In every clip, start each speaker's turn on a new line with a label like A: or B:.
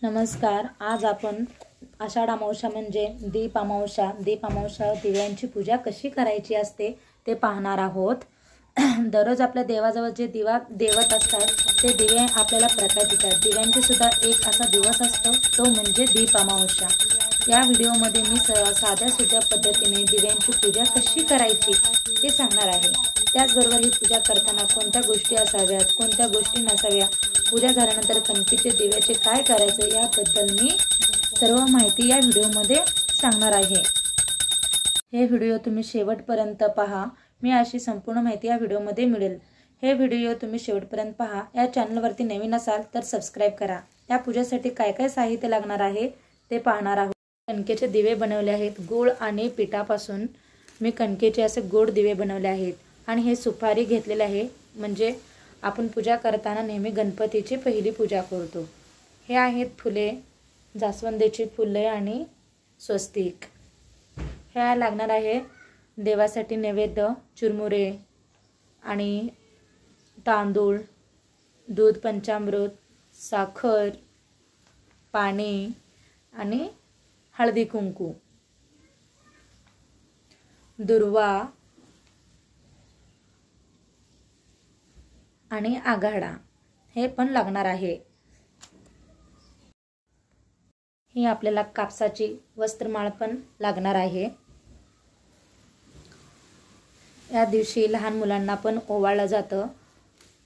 A: नमस्कार। आज आपण आषाढ अमावस्या म्हणजे दीप अमावस्या दिव्यांची पूजा कशी करायची असते ते पाहणार आहोत। दररोज आपल्या देवाजवळ जे देवत असतात ते दिवे आपल्याला प्रकाशितात। दिव्यांचे सुद्धा एक असा दिवस असतो तो म्हणजे दीप अमावस्या। या व्हिडिओमध्ये मी साध्या सुध्या पद्धतीने दिव्यांची पूजा कशी करायची ते सांगणार आहे। त्याचबरोबर ही पूजा करताना कोणत्या गोष्टी असाव्यात कोणत्या गोष्टी नसाव्या, पूजा झाल्यानंतर कणकीचे दिव्याचे काय करायचे याबद्दल मी सर्व माहिती या व्हिडिओमध्ये सांगणार आहे। हे व्हिडिओ तुम्ही शेवटपर्यंत पहा, मी अशी संपूर्ण माहिती या व्हिडिओमध्ये मिळेल। हे व्हिडिओ तुम्ही शेवटपर्यंत पहा। या चॅनलवरती नवीन असाल तर सबस्क्राइब करा। या पूजेसाठी काय काय साहित्य लागणार आहे ते पाहणार आहोत। कणकेचे दिवे बनवले आहेत। गूळ आणि पिठापासून मी कणकेचे असे गोड दिवे बनवले आहेत आणि हे सुपारी घेतलेले आहे, म्हणजे आपण पूजा करताना नेहमी गणपतीची पहिली पूजा करतो। हे आहेत फुले, जास्वंदीची फुले आणि स्वस्तिक। हे लागणार आहे देवासाठी नैवेद्य, चुरमुरे आणि तांदूळ, दूध, पंचामृत, साखर, पाणी आणि हळदी कुंकू, दुर्वा आणि आघाडा हे पण लागणार आहे। ही आपल्याला कापसाची वस्त्रमाळ पण लागणार आहे। या दिवशी लहान मुलांना पण ओवाळलं जातं।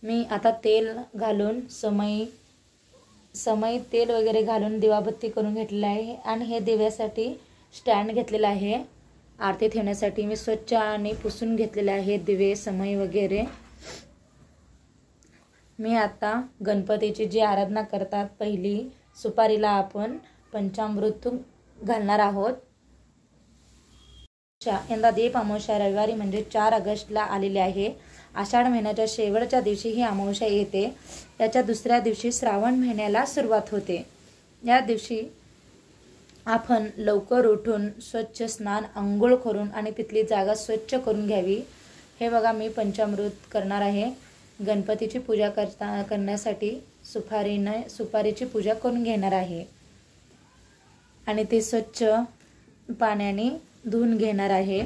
A: मी आता तेल घालून समय तेल वगैरे घालून दिवाबत्ती करून घेतलेला आहे आणि हे दिव्यासाठी स्टँड घेतलेला आहे। आरती ठेवण्यासाठी मी स्वच्छ आणि पुसून घेतलेले आहे दिवे, समय वगैरे। मी आता गणपतीची जी आराधना करतात पहिली सुपारीला आपण पंचामृत घालणार आहोत। यंदा दीप अमावस्या रविवारी म्हणजे 4 ऑगस्टला आलेली आहे। आषाढ महिन्याच्या शेवटच्या दिवशी ही अमावस्या येते। याच्या दुसऱ्या दिवशी श्रावण महिन्याला सुरुवात होते। या दिवशी आपण लवकर उठून स्वच्छ स्नान अंघोळ करून आणि तिथली जागा स्वच्छ करून घ्यावी। हे बघा मी पंचामृत करणार आहे। गणपतीची पूजा करण्यासाठी सुपारीची पूजा करून घेणार आहे आणि ते स्वच्छ पाण्याने धुवून घेणार आहे।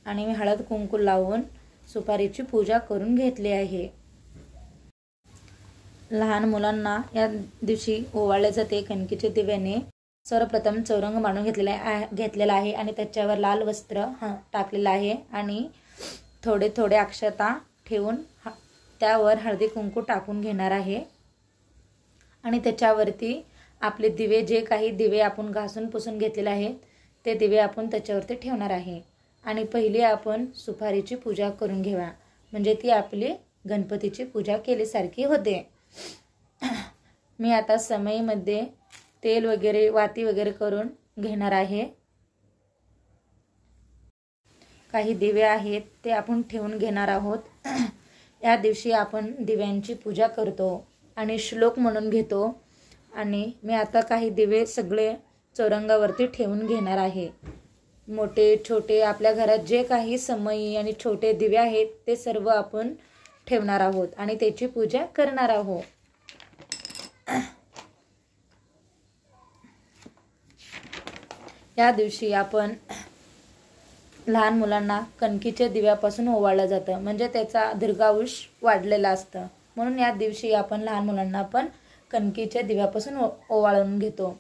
A: आणि मी हळद कुंकू लावून सुपारीची पूजा करून घेतली आहे। लहान मुलांना या दिवशी ओवाळले जाते कणकीचे दिव्याने। सर्वप्रथम चौरंग मांडून घेतलेला आहे आणि त्याच्यावर लाल वस्त्र टाकलेलं आहे आणि थोडे थोडे अक्षता ठेवून त्यावर हळदी कुंकू टाकून घेणार आहे आणि त्याच्यावरती आपले दिवे, जे काही दिवे आपण घासून पुसून घेतलेले आहेत ते दिवे आपण त्याच्यावरती ठेवणार आहे आणि पहिली आपण सुपारीची पूजा करून घेऊया, म्हणजे ती आपली गणपतीची पूजा केल्यासारखी होते। मी आता समईमध्ये तेल वगैरे वाती वगैरे करून घेणार आहे। काही दिवे आहेत ते आपण ठेवून घेणार आहोत। या दिवशी आपण दिव्यांची पूजा करतो आणि श्लोक म्हणून घेतो आणि मी आता काही दिवे सगळे चौरंगावरती ठेवून घेणार आहे। मोठे छोटे आपल्या घरात जे काही समई आणि छोटे दिवे आहेत ते सर्व आपण ठेवणार आहोत आणि त्याची पूजा करणार आहोत। या दिवशी आपण लहान मुलांना कणकीच्या दिव्यापासून ओवाळलं जातं, म्हणजे त्याचा दीर्घायुष्य वाढलेला असतं, म्हणून या दिवशी आपण लहान मुलांना पण कणकीच्या दिव्यापासून ओवाळून घेतो।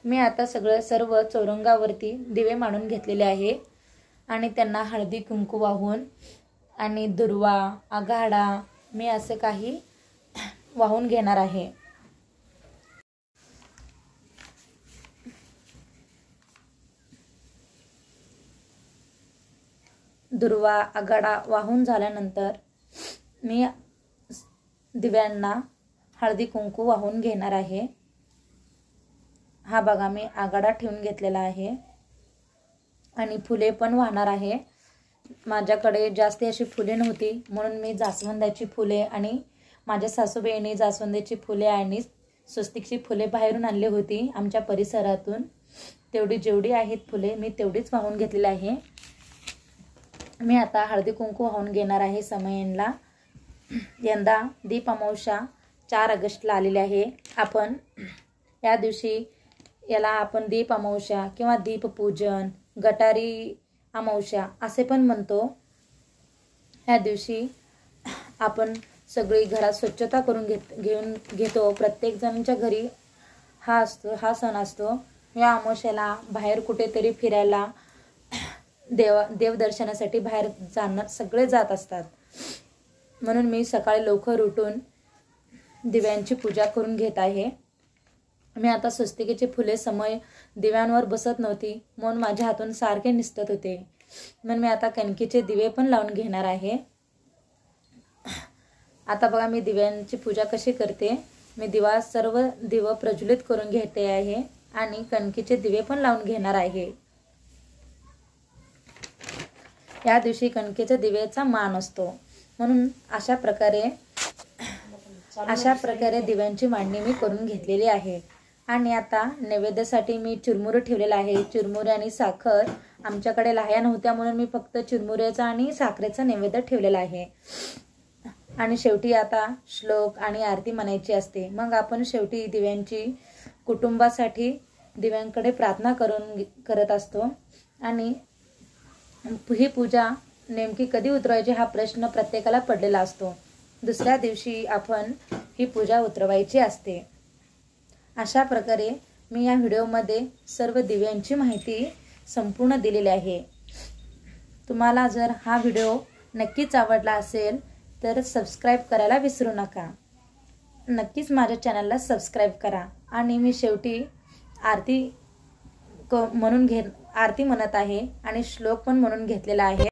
A: मी आता सर्व चौरंगावरती दिवे मांडून घेतलेले आहे आणि त्यांना हळदी कुंकू वाहून आणि दुर्वा, आघाडा मी असे काही वाहून घेणार आहे। दुर्वा, आघाडा वाहून झाल्यानंतर मी दिव्यांना हळदी कुंकू वाहून घेणार आहे। हा बघा मी आघाडा ठेवून घेतलेला आहे आणि फुले पण वाहणार आहे। माझ्याकडे जास्त अशी फुले नव्हती म्हणून मी जास्वंदाची फुले आणि माझ्या सासूबाईंनी जास्वंदाची फुले आणि स्वस्तिकची फुले बाहेरून आणली होती आमच्या परिसरातून। जेवढी आहेत फुले मी तेवढीच वाहून घेतलेली आहे। मी आता हळदी कुंकू वाहून घेणार आहे समयेला। यंदा दीप अमावस्या 4 ऑगस्टला आलेली आहे। आपण या दिवशी याला आपण दीप अमावस्या किंवा दीपपूजन, गटारी अमावस्या असे पण म्हणतो। या दिवशी आपण सगळी घरात स्वच्छता करून घेतो। प्रत्येक जणांच्या घरी हा सण असतो। या अमावस्याला बाहेर कुठेतरी फिरायला देवदर्शनासाठी बाहेर सगळे जात असतात। म्हणून मी सकाळी लवकर उठून दिव्यांची पूजा करून घेत आहे। मी आता स्वस्तिकेची फुले समय दिव्यांवर बसत नव्हती म्हणून माझ्या हातून सारखे निसटत होते, म्हणून मी आता कणकीचे दिवे पण लावून घेणार आहे। आता बघा मी दिव्यांची पूजा कशी करते। मी सर्व दिवे प्रज्वलित करून घेते आहे आणि कणकीचे दिवे पण लावून घेणार आहे। या दिवशी कणकेच्या दिव्याचा मान असतो, म्हणून अशा प्रकारे दिव्यांची मांडणी मी करून घेतलेली आहे। आणि आता नैवेद्यासाठी मी चिरमुरे ठेवलेला आहे। चिरमुरे आणि साखर आमच्याकडे लाह्या नव्हत्या म्हणून मी फक्त चिरमुऱ्याचा आणि साखरेचा नैवेद्य ठेवलेला आहे। आणि शेवटी आता श्लोक आणि आरती म्हणायची असते। मग आपण शेवटी दिव्यांची कुटुंबासाठी दिव्यांकडे प्रार्थना करत असतो। आणि ही पूजा नेमकी कधी उतरवायची हा प्रश्न प्रत्येकाला पडलेला असतो। दुसऱ्या दिवशी आपण ही पूजा उतरवायची असते। अशा प्रकारे मी या व्हिडिओमध्ये सर्व दिव्यांची माहिती संपूर्ण दिलेली आहे। तुम्हाला जर हा व्हिडिओ नक्कीच आवडला असेल तर सबस्क्राइब करायला विसरू नका। नक्कीच माझ्या चॅनलला सबस्क्राइब करा। आणि मी शेवटी आरती म्हणत आहे आणि श्लोक पण म्हणून घेतलेला आहे।